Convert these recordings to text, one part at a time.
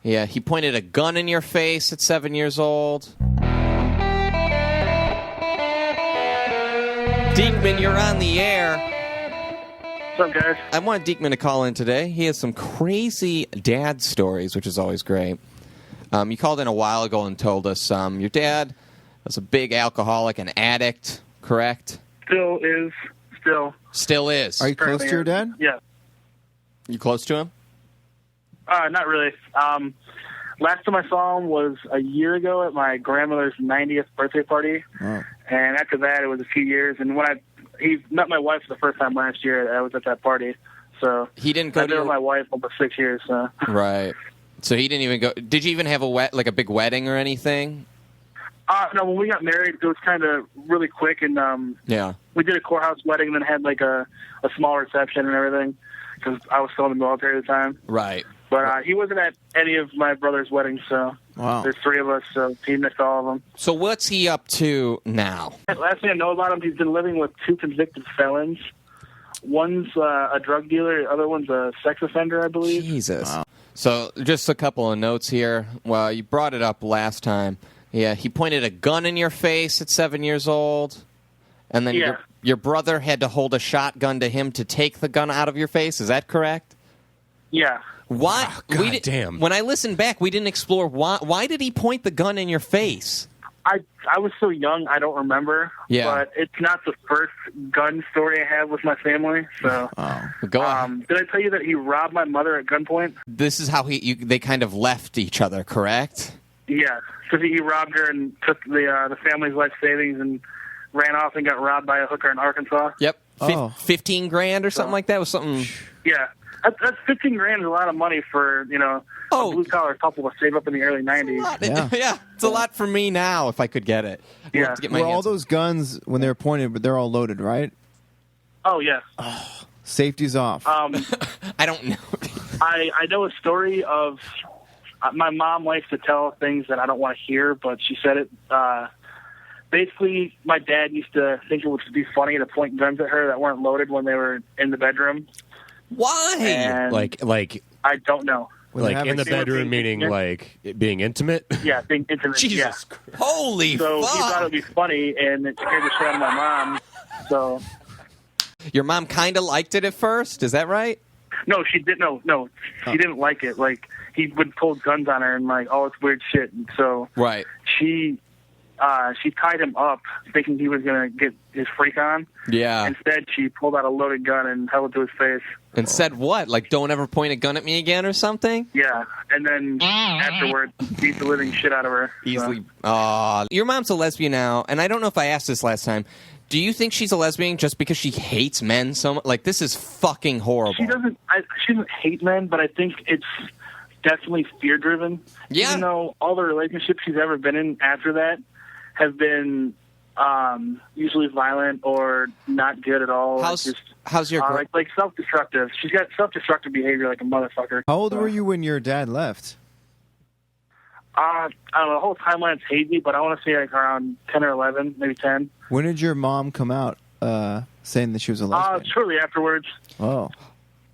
Yeah, he pointed a gun in your face at 7 years old. Dieckmann, you're on the air. What's up, guys? I want Dieckmann to call in today. He has some crazy dad stories, which is always great. You called in a while ago and told us your dad was a big alcoholic, an addict, correct? Still is. Still is. Are you close to your dad? Yeah. You close to him? Not really. Last time I saw him was a year ago at my grandmother's 90th birthday party. Oh. And after that, it was a few years. And when he met my wife for the first time last year, I was at that party. So He didn't go I've been to with my wife over 6 years. So. Right. So he didn't even go. Did you even have a big wedding or anything? No, when we got married, it was kind of really quick. And Yeah. we did a courthouse wedding and then had like a small reception and everything because I was still in the military at the time. Right. But he wasn't at any of my brother's weddings, so Wow. there's three of us, so he missed all of them. So what's he up to now? Last thing I know about him, he's been living with two convicted felons. One's a drug dealer, the other one's a sex offender, I believe. Jesus. Wow. So just a couple of notes here. Well, you brought it up last time. Yeah, he pointed a gun in your face at 7 years old, and then Yeah. your brother had to hold a shotgun to him to take the gun out of your face. Is that correct? Yeah. Why? Oh, God damn. When I listened back, we didn't explore why. Why did he point the gun in your face? I was so young, I don't remember. Yeah. But it's not the first gun story I have with my family, so... Go on. Did I tell you that he robbed my mother at gunpoint? This is how they kind of left each other, correct? Yeah, because he robbed her and took the family's life savings and ran off and got robbed by a hooker in Arkansas. Yep. Oh. 15 grand or something like that was something. Yeah. That's 15 grand is a lot of money for, a blue-collar couple to save up in the early 90s. Yeah. It's a lot for me now if I could get it. I'll Yeah. have to get my Were all hands on- those guns, when they were pointed, but they're all loaded, right? Oh, yeah. Safety's off. I don't know. I know a story of my mom likes to tell things that I don't want to hear, but she said it. Basically, my dad used to think it would be funny to point guns at her that weren't loaded when they were in the bedroom. Why? And Like I don't know. When they're in the having- bedroom, meaning like it being intimate. Yeah, being intimate. Jesus Yeah. Christ. Holy So fuck. he thought it would be funny, and it scared the shit out of my mom. So Your mom kind of liked it at first, is that right? no, she didn't. No, she didn't like it. Like he would pull guns on her and like, oh, it's weird shit. And so Right. she tied him up, thinking he was gonna get his freak on. Yeah. Instead, she pulled out a loaded gun and held it to his face. And said what? Like, don't ever point a gun at me again or something? Yeah, and then afterward, beat the living shit out of her. So. Easily. Your mom's a lesbian now, and I don't know if I asked this last time. Do you think she's a lesbian just because she hates men so much? Like, this is fucking horrible. She doesn't hate men, but I think it's definitely fear-driven. Yeah. Even though all the relationships she's ever been in after that have been usually violent or not good at all. How's your like self-destructive. She's got self-destructive behavior like a motherfucker. How old were you when your dad left? I don't know. The whole timeline's hazy, but I want to say like around 10 or 11, maybe 10. When did your mom come out saying that she was a lesbian? Shortly afterwards. Oh.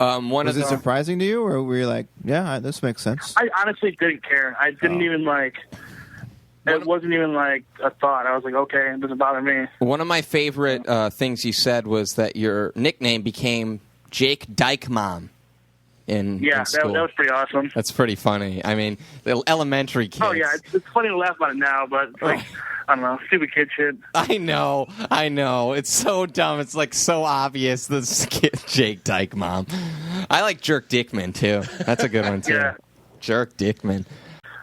Was it surprising to you, or were you like, yeah, this makes sense? I honestly didn't care. I didn't even like... It wasn't even like a thought. I was like, okay, it doesn't bother me. One of my favorite things you said was that your nickname became JakedykeMom in school. that was pretty awesome. That's pretty funny. I mean, the elementary kids. Oh, yeah, it's funny to laugh about it now, but it's like, I don't know, stupid kid shit. I know. It's so dumb. It's like so obvious. This kid, JakedykeMom. I like Jerk Dieckmann, too. That's a good one, too. Yeah. Jerk Dieckmann.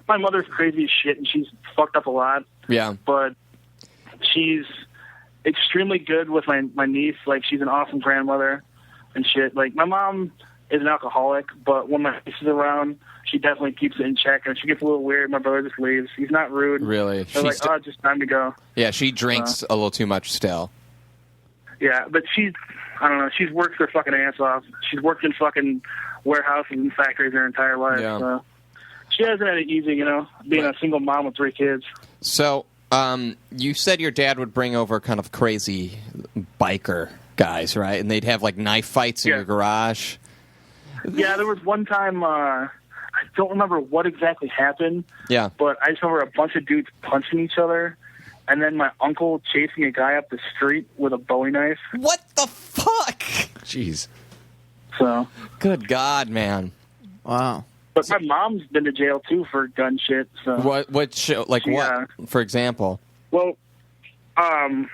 My mother's crazy as shit, and she's fucked up a lot. Yeah. But she's extremely good with my niece. Like, she's an awesome grandmother and shit. Like, my mom is an alcoholic, but when my niece is around, she definitely keeps it in check. And if she gets a little weird, my brother just leaves. He's not rude. Really? They're like, oh, just time to go. Yeah, she drinks a little too much still. Yeah, but I don't know, she's worked her fucking ass off. She's worked in fucking warehouses and factories her entire life. Yeah. So. She hasn't had it easy, being a single mom with 3 kids. So, you said your dad would bring over kind of crazy biker guys, right? And they'd have, like, knife fights in your garage. Yeah, there was one time, I don't remember what exactly happened. Yeah. But I just remember a bunch of dudes punching each other, and then my uncle chasing a guy up the street with a Bowie knife. What the fuck? Jeez. So. Good God, man. Wow. But my mom's been to jail too for gun shit. So. What show? Like what? For example. Well, when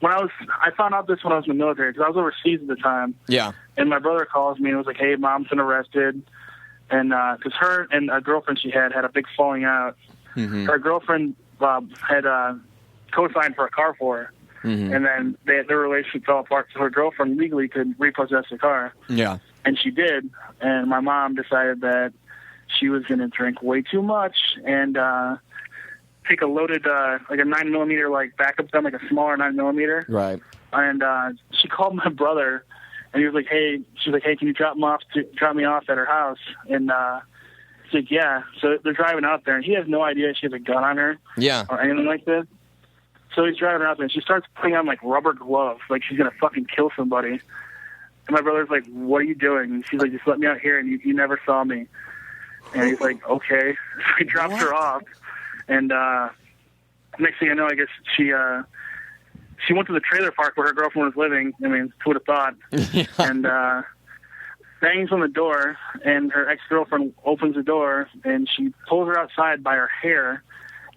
I found out this when I was in the military because I was overseas at the time. Yeah. And my brother calls me and was like, "Hey, mom's been arrested," and because her and a girlfriend she had a big falling out. Mm-hmm. Her girlfriend had co-signed for a car for her, and then their relationship fell apart. So her girlfriend legally could repossess the car. Yeah. And she did, and my mom decided that she was going to drink way too much and take a loaded, like a 9mm, like backup gun, like a smaller 9mm. Right. And she called my brother, and he was like, "Hey," she's like, "Hey, can you drop me off at her house?" And he's like, "Yeah." So they're driving out there, and he has no idea she has a gun on her. Yeah. Or anything like that. So he's driving out there, and she starts putting on like rubber gloves, like she's going to fucking kill somebody. And my brother's like, "What are you doing?" And she's like, "Just let me out here, and you never saw me." And he's like, "Okay." So he drops her off, and next thing I know, I guess she went to the trailer park where her girlfriend was living. I mean, who would have thought? Yeah. And bangs on the door, and her ex-girlfriend opens the door, and she pulls her outside by her hair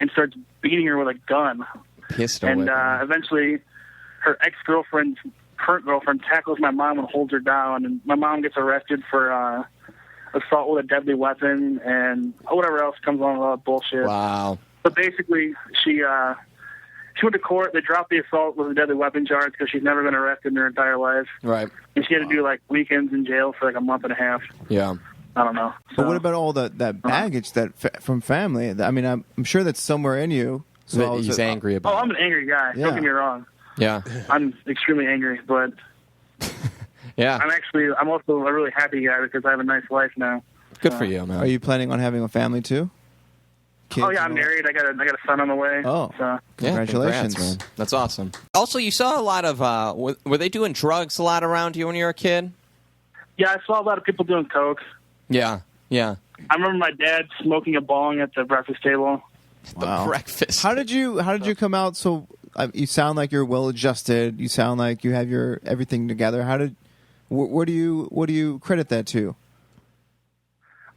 and starts beating her with a gun. Pistol. And eventually, her ex-girlfriend's current girlfriend tackles my mom and holds her down, and my mom gets arrested for assault with a deadly weapon and whatever else comes along with all that bullshit. Wow. But basically, she went to court. They dropped the assault with a deadly weapon charge because she's never been arrested in her entire life. Right. And she had to do like weekends in jail for like a month and a half. Yeah. I don't know. But what about all that baggage from family? I mean, I'm sure that's somewhere in you. So he's angry about. Oh, I'm an angry guy. Yeah. Don't get me wrong. Yeah. I'm extremely angry, but yeah. I'm also a really happy guy because I have a nice life now. Good for you, man. Are you planning on having a family too? Kids oh yeah, I'm married. I got a son on the way. Oh, so. Congratulations, man. That's awesome. Also, you saw a lot of were they doing drugs a lot around you when you were a kid? Yeah, I saw a lot of people doing coke. Yeah, yeah. I remember my dad smoking a bong at the breakfast table. The breakfast. How did you come out so? You sound like you're well adjusted. You sound like you have your everything together. What do you credit that to?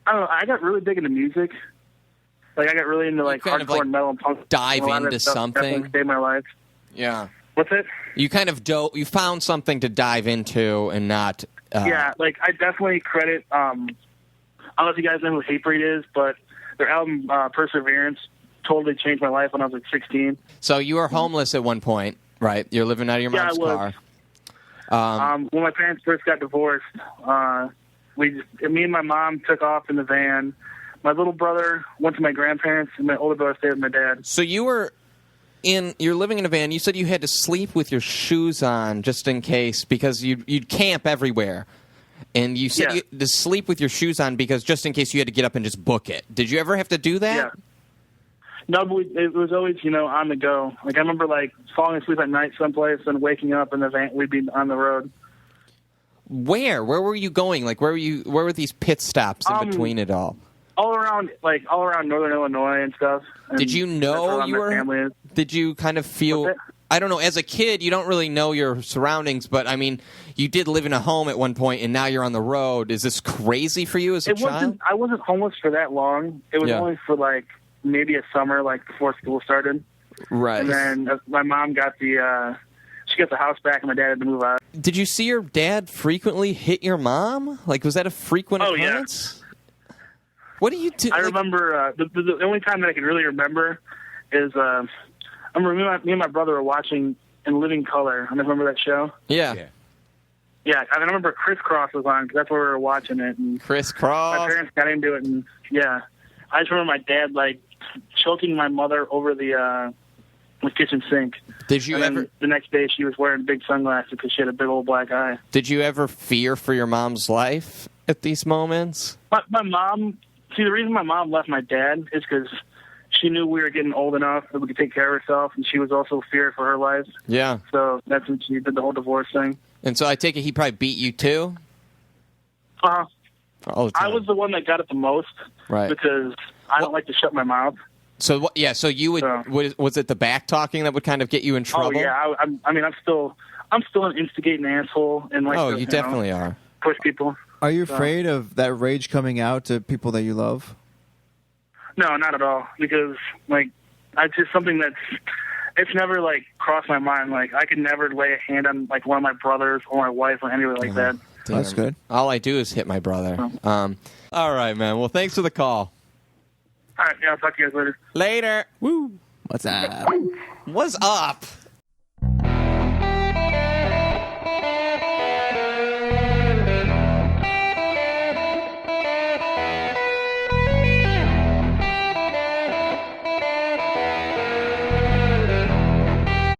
I don't know. I got really big into music. Like I got really into like hardcore and metal and punk. Dive into something. Saved my life. Yeah. What's it? You kind of you found something to dive into and not. Yeah, like I definitely credit. I don't know if you guys know who Hatebreed is, but their album Perseverance totally changed my life when I was like 16. So you were homeless at one point, right? You're living out of your mom's car. When my parents first got divorced, me and my mom took off in the van. My little brother went to my grandparents, and my older brother stayed with my dad. So you're living in a van. You said you had to sleep with your shoes on just in case because you'd camp everywhere. And you said you had to sleep with your shoes on because just in case you had to get up and just book it. Did you ever have to do that? Yeah. No, but it was always, on the go. Like, I remember, falling asleep at night someplace and waking up in the van. We'd be on the road. Where? Where were you going? Like, where were these pit stops in between it all? All around northern Illinois and stuff. And did you know you were? Did you kind of feel? I don't know. As a kid, you don't really know your surroundings, but I mean, you did live in a home at one point, and now you're on the road. Is this crazy for you as a child? I wasn't homeless for that long. It was only for maybe a summer, before school started. Right. And then my mom got she got the house back, and my dad had to move out. Did you see your dad frequently hit your mom? Was that a frequent occurrence? Yeah. What do you do? I remember the only time that I can really remember is I remember me and my brother were watching In Living Color. I remember that show. Yeah. Yeah, I remember Crisscross was on because that's where we were watching it. And Crisscross. My parents got into it, and I just remember my dad choking my mother over the kitchen sink. Did you ever? The next day, she was wearing big sunglasses because she had a big old black eye. Did you ever fear for your mom's life at these moments? My mom. See, the reason my mom left my dad is because she knew we were getting old enough that we could take care of herself, and she was also feared for her life. Yeah. So that's when she did the whole divorce thing. And so I take it he probably beat you too? I was the one that got it the most. Right. because I don't like to shut my mouth. So so you would was it the back talking that would kind of get you in trouble? Oh yeah, I mean I'm still an instigating asshole and like you definitely are. Push people. Are you afraid of that rage coming out to people that you love? No, not at all. Because like it's just something it's never like crossed my mind. Like I could never lay a hand on like one of my brothers or my wife or anybody like that. Damn. That's good. All I do is hit my brother. All right, man. Well, thanks for the call. All right, yeah, I'll talk to you guys later. Later. Woo. What's up? What's up?